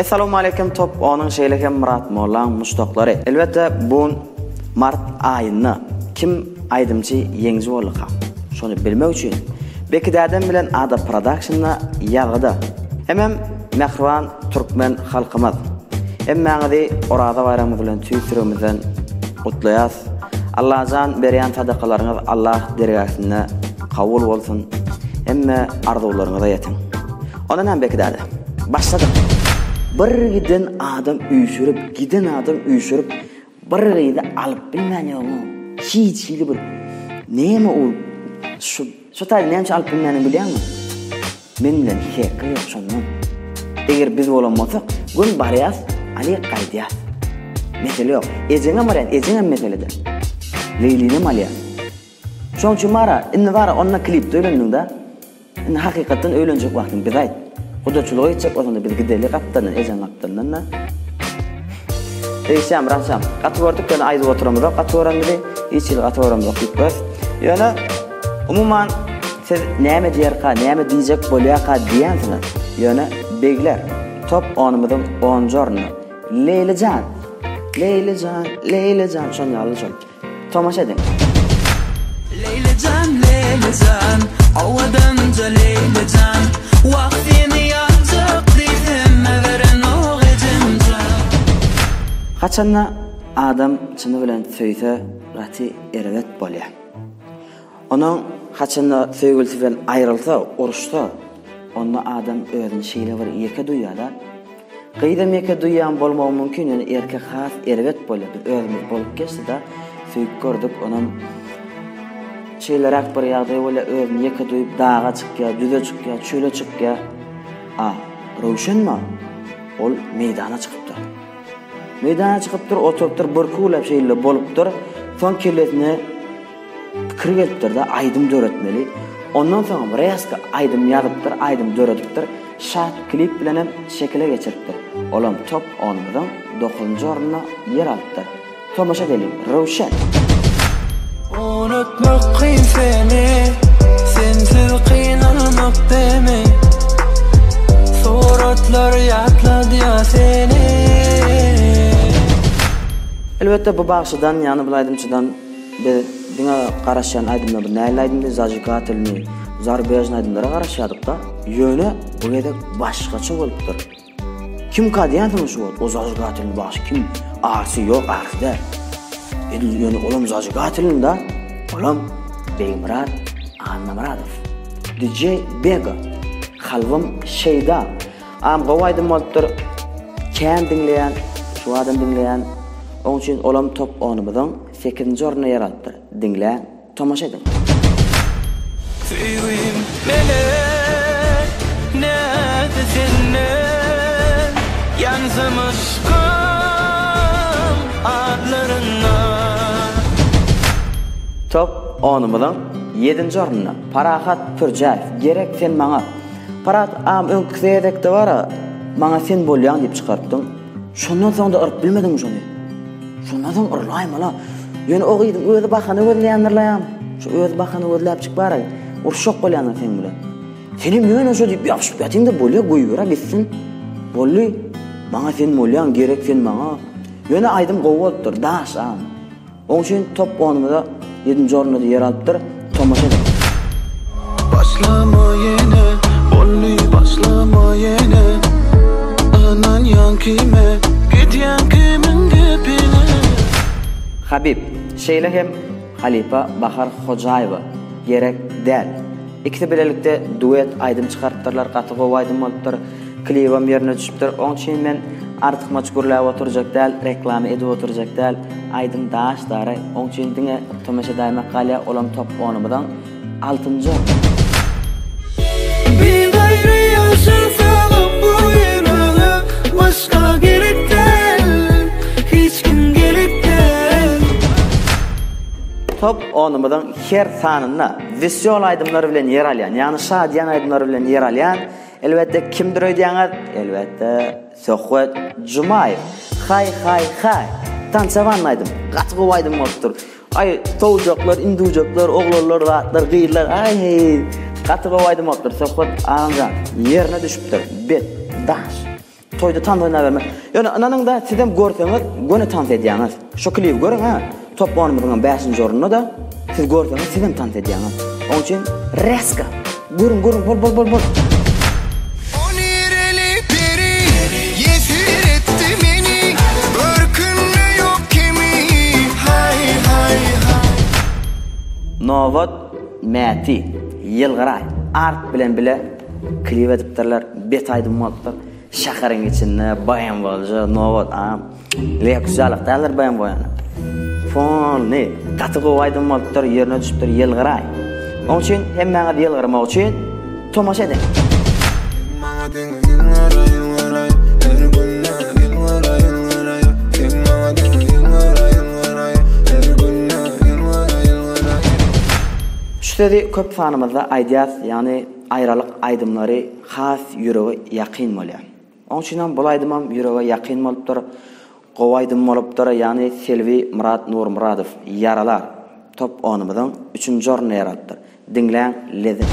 Assalamu alaykum top onun şeylekem Murat Mollan muştoqlary. Elbette bu mart ayını kim aydımçı yeňji bolýar. Şonu bilmek üçin Bekidäden bilen Ada Production'a ýagyda. Hemem Mehriban Türkmen halkymyz. Emmäňidi orada bayramy bilen tüýtürümizden gutlaýas. Allah'dan berýän sadakalaryňyz Allah dergasyna kabul bolsun. Emme arzularyňyza ýetin. Ondan hem Bekidäde başladyk. Bir giden adam üýşürip, bir gide alyp bilmänýärmi? Hiç bir näme ol şu taýda näme alyp bilmänýärmi bilýärmi? Men bilen heka ýok şondan. Eger biz bolanmasak, gün barýas, ali gaýdýas. Mesele ýok. Ejeňe maran, ejeňe meselede. Leyline malya. Şoň üçin mara, indi bara onna klipde öýlendiň da. Indi hakykatdan öýlenjek wagtyň bir aýt. Kudaçılığı içecek olanda bir gideli kaptanın, ejen kaptanın da. Eysem, ransam. Katı gördük yani ayda oturamıda. Katı öğrenmedi, hiç yıl katı öğrenmedi. Yani umuman siz näme diýerka, näme diýjek bolýarka diýensiniz. Yani begler top onumuzun 10 jorny. Leylijan. Şonu alacağım. Tomaşa edin. Leylijan, awadanca leylijan. Wagtyny ýazyk diýdim beren o gejemja. Haçanna adam çyny bilen söýse, gaty erewet bolýar. Onuň haçanna söýgülsi bilen aýrylsa, uruşsa, onda adam özüni şeýle bir ýeke duýýar da. Gaýda meke duýýan bolmagy mümkin, ýani erkek has erewet bolýar. Özümiz bolup geçdi da, söýüp gördük, onuň şeyler bir ýagdaý bola özüni ýeke duýup dağa çykýar, düze çykýar, çöle çykýar. Rowşenmi? Ol meýdana çykypdyr. Meýdana çykypdyr, oturupdyr, bir kulap şeýle bolupdyr. Soň kelesine pikir gelipdir da aýdym döretmeli. Ondan soň reýaska aýdym ýazypdyr, aýdym döretipdir. Şat klip bilen hem şekile geçiripdir. Olam top onumyzyň 9-njy ornuна ýer alypdyr. Tomaşa edelim. Rowşen. Unutmak kıyın seni, sensiz kıynalmak demek. Suratlar yatladı ya seni. Elbette bu bağışıdan, yani bu aydımçıdan bina qaraşyan aydımlar, näil aydımlar, zajikatilni, zarbejni aydımlara qaraşyadık da, yönü bu gedek başkaça bolupdyr. Kim kadiýansın şu o zajikatilni baş, kim ağrısı yok, ağrısı der. Yani olam zajikatilin da, olam Beýmurat Annamuratov, DJ Bega, halvym Şeyda. Gowy aýdym bolupdyr, kän dinleýän, şu adam dinleýän, onuň üçin olam top onumyzyň 8-nji ornuna ýer alypdyr. Dinle, tomaşa edin. Süýgüm melek, näde senden, ýansam aşkym adlaryna. Top onumyzyň 7-nji ornuna Parahat Pürjaev, gerek sen maňa. Parahat öňküsedekde bara, maňa sen bolýan diýip çykartdyň. Şondan soň da aryp bilmediň şonu. Şondan soň urlaým ala. Ýöne o gyýdym, özi bakany gözleýändirläýär. Şu özi bakany gözläp çyk bara. Urşak bolýan sen bilen. Senim ýöne şo diýip ýapyşyp ýatyň da bolýar, goýura gitsin. Bolly, maňa sen bolýan, gerek sen maňa. Ýöne aýdym gowy bolupdyr, daş am. Onuň üçin top onumyda 7-nji ornuda ýer alypdyr. Tomaşa edin. Başlama yine, bolly başlama yine. Anan ýan kime, gidýän kimin gepine. Habib, şeýle hem Halipa Bahar Hojaýewa, gerek däl. İkisi bilelikde duet aýdym çykartdyrlar, gaty gowy aýdym bolupdyr. Klipim ýerine düşüpdir. Onuň üçin men artık maçgurläp oturjak däl, reklamy edip oturjak däl. Aýdym daş dary. Onuň üçin diňe tomaşa daýmak galýa olam top onumydan 6-njy. Bir gaýry ýaşasam bu ýerine, başga gerek däl, hiç kim gerek däl. Top onumydan her sanyna wesel aýdymlar bilen ýer alýan, ýani şadýan aýdymlar bilen ýer alýan. Elbette kimdir öýdýäňiz? Elbette Söhbet Jumayev. Hay. Tançavan aýdym. Gaty gowy aýdym bolupdyr. Ay, towjoklar, indujoklar, oglanlar, gatlar, gyýlar. Ay, gaty gowy aýdym bolupdyr. Söhbet aňa ýerine düşüpdir. Bet, daş. toyda tanıdığına verme. Yani ananın da sizden görseniz gönü tanıt ediyaniz. Şu klibi görün ha. Top oynamıdığın 5. orunda da siz görseniz sizden tanıt ediyaniz. Onun için reska. Görün bol. Novot Mati Yılgıray art bilen bile klip edipdirler, bet aydın bolupdyr. Şaharın içinde bayan bolja Novot lek güzellik derler bayan boyany. Fon ne? Katıgı aydın bolupdyr, yerine düşüpdir Yılgıray. Onun için hemmeňe Yılgıramak için tomaşa edin. Şüdedi köp sanımızda aydiyat, yani ayrılık aydımları has yüreğe yakın bolýar. Onun için bu aydymam yüreğe yakın bolupdyr. Gowy aydym bolupdyr, yani Selvi Murat Nurmuradov Yaralar top onumyzyň 3-nji orny yaratdyr. Dinleň lezzet.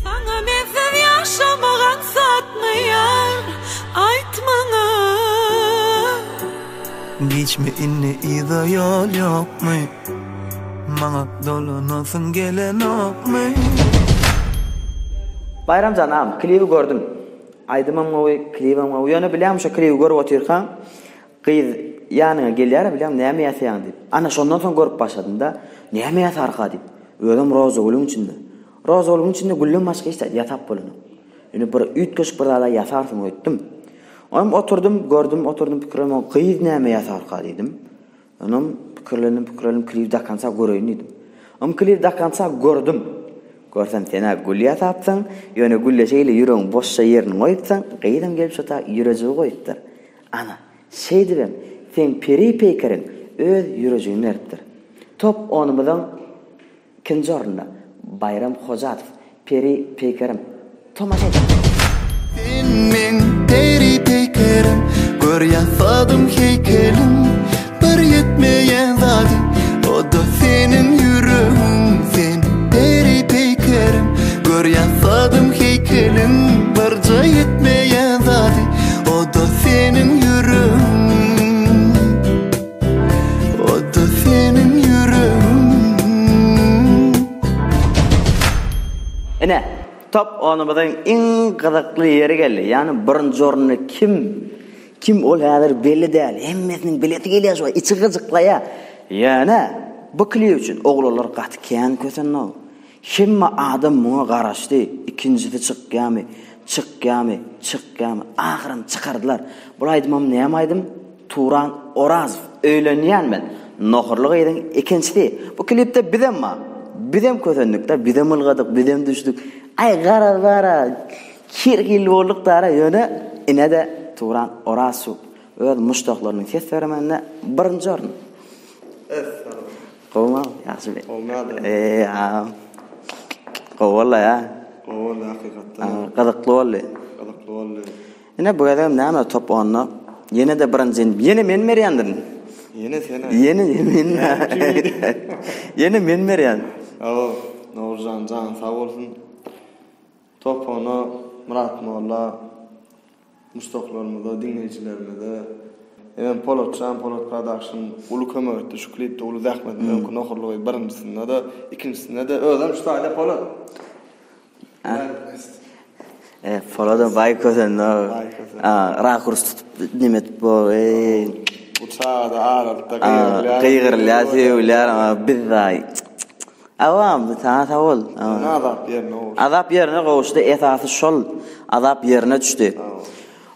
Sana mezen yaşamagan satmayan aytmaňa. Geçme inni ida yol yokmy. Maňa dolanasın gelen okmy. Bayramcan am klibi gördüm. Aydymam owy klibim owy ýöne bilýär şu klibi görüp otyrkan gyz ýanyna gelýär bilýär näme ýasaýan diýip. Ana şondan soň görüp başladym da näme ýasarka diýip. Özüm roza bolum içinde. Roza bolum içinde güllem başga işler ýatap bolany. Ýöne bir üýtkeş bir ala ýasarsyň ötdim. Oňam oturdum pikirime gyz näme ýasarka diýdim. Oňam pikirlerim klip dakansa göreýin diýdim. Klip dakansa gördüm. Görsem sena gül ýatapsyň, ýöne gülleşeýle ýüregiň boşsa ýerini goýupsaň, gyýdym gelip şota ýüregi goýupdyr. Ana, şeýdibem, sen peri peýkerin öz ýüregiňi eripdir. Top onumyzyň 2-nji orunda Bayram Hojatow peri peýkerim. Tomaşa edin. Senin peri peýkerim, gör ýasadym heykelim, bir ýetmeýän zady, o da senin ýüregiň, sen peri peýkerim, gör ýasadym heykelim, bir ýetmeýän zady, o da senin ýüregiň, o da senin ýüregiň. Ene, top onumyzyň iň gyzykly ýeri geldi. Ýani birinji orny kim ol häzir belli däl. Hemmesiniň bileti gelýär şu, içi gyzykla. Ýani bu klip üçin oglanlar gaty kän kösenno. Hemme adam muňa garaşdy. İkinjisi çykýamy. Ahyryn çykardylar. Bu aydymam näme aydym? Turan Orazow öýlenýän men. Nohurlyk eýdiň ikinjisi. Bu klipde bidem kösendik da, bidem ılgadyk, bidem düşdük. Ay gara kirgil bolduk da ýöne inede Turan Orazow öz muştaklarynyň ses bermenine birinji orun. Gowma, ýaşy. Olmadı. Gowalla ya. Oğul hakikaten. Gydykly boldy. Gıdıklı oldu. Ine bu adam näme top ony? Ýene de birinji, ýene men merýändim. Yine sene. Yine men merýän. Awa, Nurjan can sağ olsun. Top onu Murat Molla mustaqlarymyza, dinleýijilerimize, Emen Polat Production ulu kömek etdi. Şu klipde ulu zahmet mümkün okurluğu birincisinde de, ikincisinde de özüm şu tayda Polat. Polat'ın vay kösen no. Rakurs tutup nimet bu. Uçağı da ağırlıkta Kıyırlar ama bizday. Avam ta ol. Azap yerine goşdy, esasy şol. Azap yerine düşdi.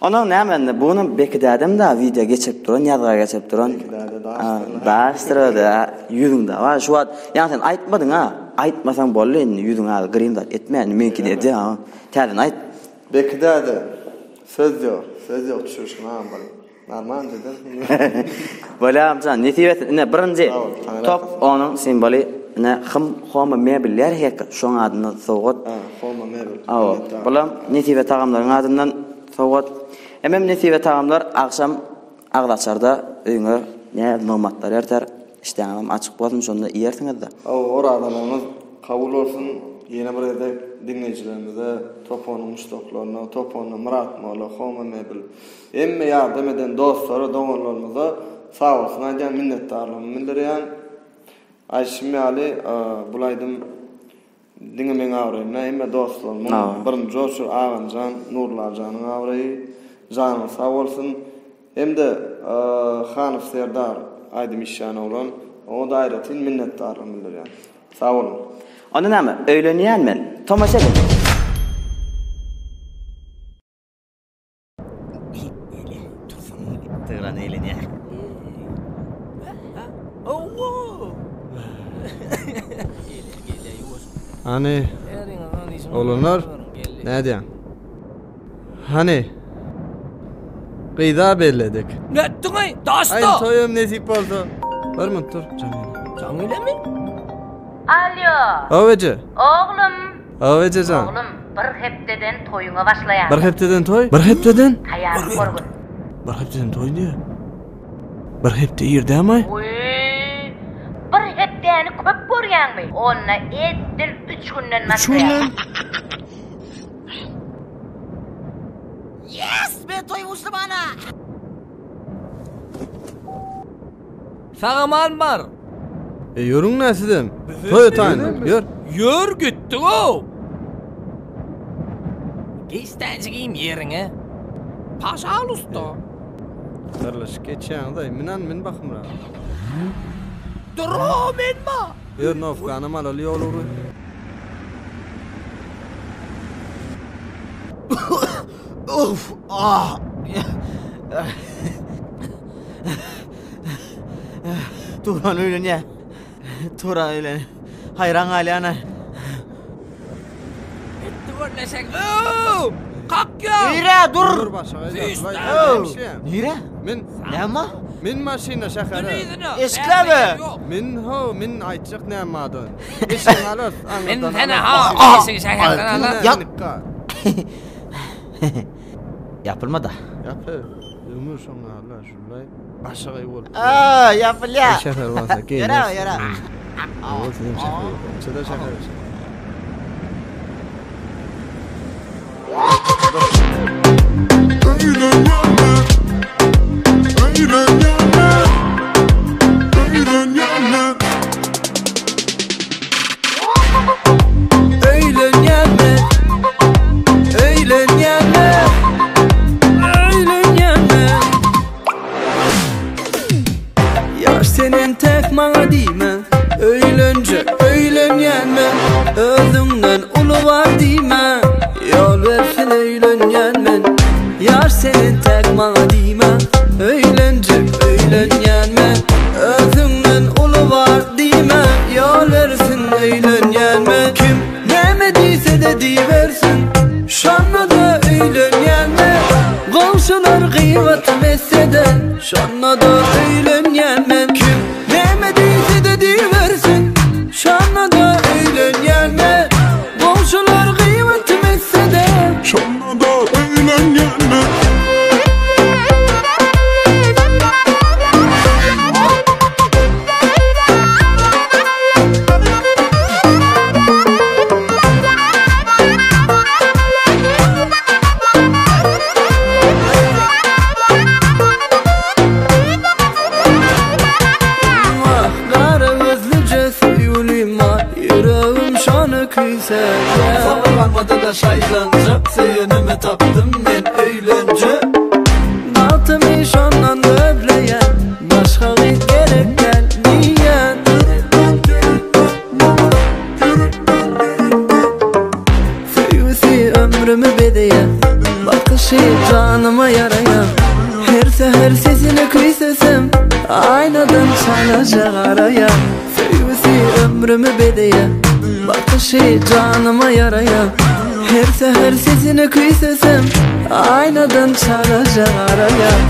Onun näme bunun bekidädem da video geçip duran, ýazga geçip duran. Daştyrdy ýüzüňde. Wa şu wagt, ýani sen aýtmadyň ha. Aýtmasaň bolýar, ýüzüň al grinda etmeýän menki dedi ha. Täzin aýt. Bekidäde söz ýok düşürüşme ha bol. Normal dedi. Bolamsan, netiwet ne birinji top onun simboly ne homa mebeller hek şoň adyny sogat. Homa mebel. Awa, bolam netiwet tagamlaryň adyndan sogat. Emem netiwet tagamlar akşam Agdaçarda öýüňe ne nomatlar erter. İşte açık bolsun şonda ýersiňiz da. Oradalarımız kabul olsun. Yine bir yerde dinleyicilerimize Toponun müştoklarına, Toponun Murat Molla, Homa Mebil, emme yardım eden dostlara, dogonlarımıza sağ olsun. Aydan minnettarlığımı bildiriyen. Ayşim Ali, bulaydım dinlemeyin avrayım. Emme dostlarımın birinci olsun Ağancan, Nurlarcan'ın avrayı. Canım sağ olsun. Hem de Hanif Serdar Aydım işyanı olan, o da ayrıtın minnettarlığımı bildiriyen. Sağ olun. Onun ama öğleniyen men. Tomaşa edin. Tığran eğleniyor. Hani olanlar ne diyen? Hani qıyda belledik. Ne ettin ay? Dasta. Ay toyum nesip oldu. Var mı dur Cemile? Cemile mi? Alo. Avacı. Oğlum. Avacı can. Oğlum bir hepteden toyuna başlayan. Bir hepteden toy? Bir hepteden? Hayal korgun. Bir hepteden toy diye. Bir hepte yerde ama. Uy. Bir hepteni köp görgen mi? Onna ettir 3 günden başlayan. Yes! Ben toymuştum ana! Sağa mal var. Yorun nesidim? Toy otayın. Yor. Yör gitti o! Giystenci yerine. Paşa al usta. Karlaş geçen da min bakım ra. Duru men ma! Yor nofka mal alıyor olur. Of! Ah! Turan öğleniyor. Turan öğleniyor. Hayran hali ana. Etti görleşek. Oo! Kalk ya! Nire dur! Dur başa. Nire? Min Ne ama? min maşina şakara. Eskileme. Min aytacak ne madon. İşin alos. Men sana ha! Esin şakardan ala. Ya. Yapılma da. Yapı. Ömür sonra Allah şullay. Aşağıya vur. Yapıl ya. Şeker varsa gel. Yara. Oğlum senin şeker. Çada şeker. Senin tek bana diyme Öylence öğlenyenme Özünden ulu var diyme Yol versin öğlenyenmen Yar senin tek bana diyme Öylence öğlenyenme Özünden ulu var diyme Yol versin öğlenyenme Kim demediyse de diversin Şanla da öğlenyenme Komşular kıymet mesede Şanla da öğlenyenme Kim demediyse de diversin Şanla da öğlenyenme Komşular kıymet mesede Şanla da öğlenyenme Sana varmadı da şaylanca Seyenime taptım ben eğlence Batımı şondan dövleyen Başka bir gerek gelmeyen Sevgisi ömrümü bedeyen Bakışı canıma yarayan Her seher sesini kıysesem Aynadan çalacak arayan Sevgisi ömrümü bedeyen Bakışı canıma yarayan Her seher sesini kıysesem Aynadan çalacak arayan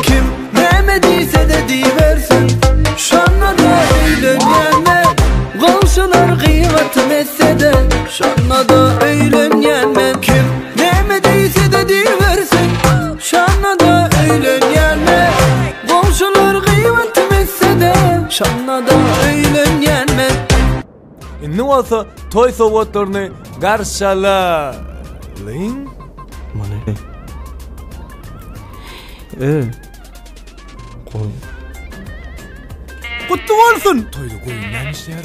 Kim demediyse de diversin Şanla da Meňe bolsa toy sowatlaryny garşalalyň. Mana. Qoy. Kutlu bolsun. Toyda goýundan işler.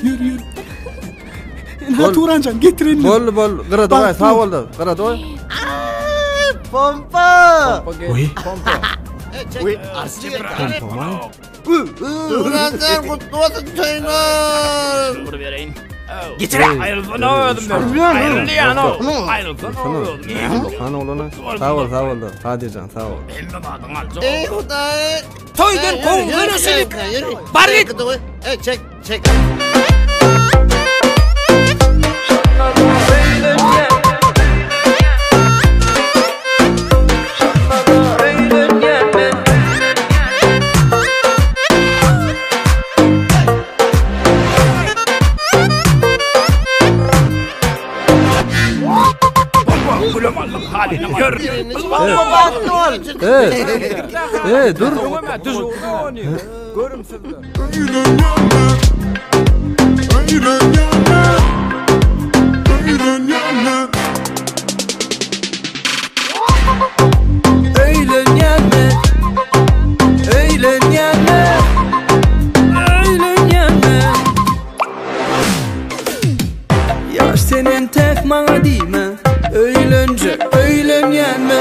Yürü. Naturancan getirin. Bol. Qara doy, sağ boldy. Qara doy. Pompa. Oy. Uy, Pompa. Turancan kutlu olsun toylar. Bunu vereyim. Getir. Ayrılsan öldüm ben. Ayrıldı ya no. Ayrılsan öldüm. Sana olana. Sağ boldy. Hadican, sağ ol. Ey Huday. Toydan kovgan ösülük. Bar git. Çek. Gör. Dur. Görüm sizler. Yaş senin tek bana diyme. Öýlenýänme,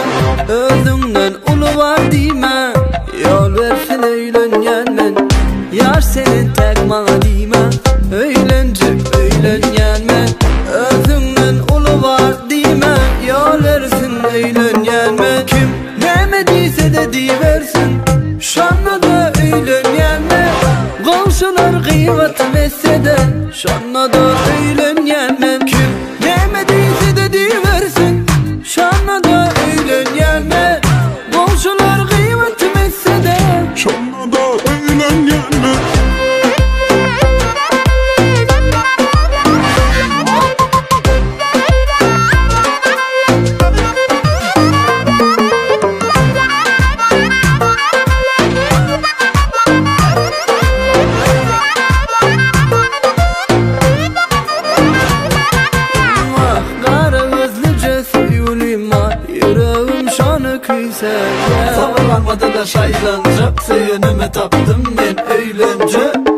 özüňden uly var diýme. Ýol bersin öýlenýänmen. Yaş senin tek bana diýme. Öýlenýänme, özüňden uly var diýme. Ýol bersin öýlenýänme. Kim näme diýse de diýersin. Şonda da öýlenýänme. Gowşular gıýbat besse de şonda da öýlenýänme. Kim näme diýse de diýersin. Şonda da öýlenýänme. Gowşular gıýbat besse de şonda da öýlenýänme. Savurlanmadı da şaylancı. Seyinimi tapdım ben eğlence.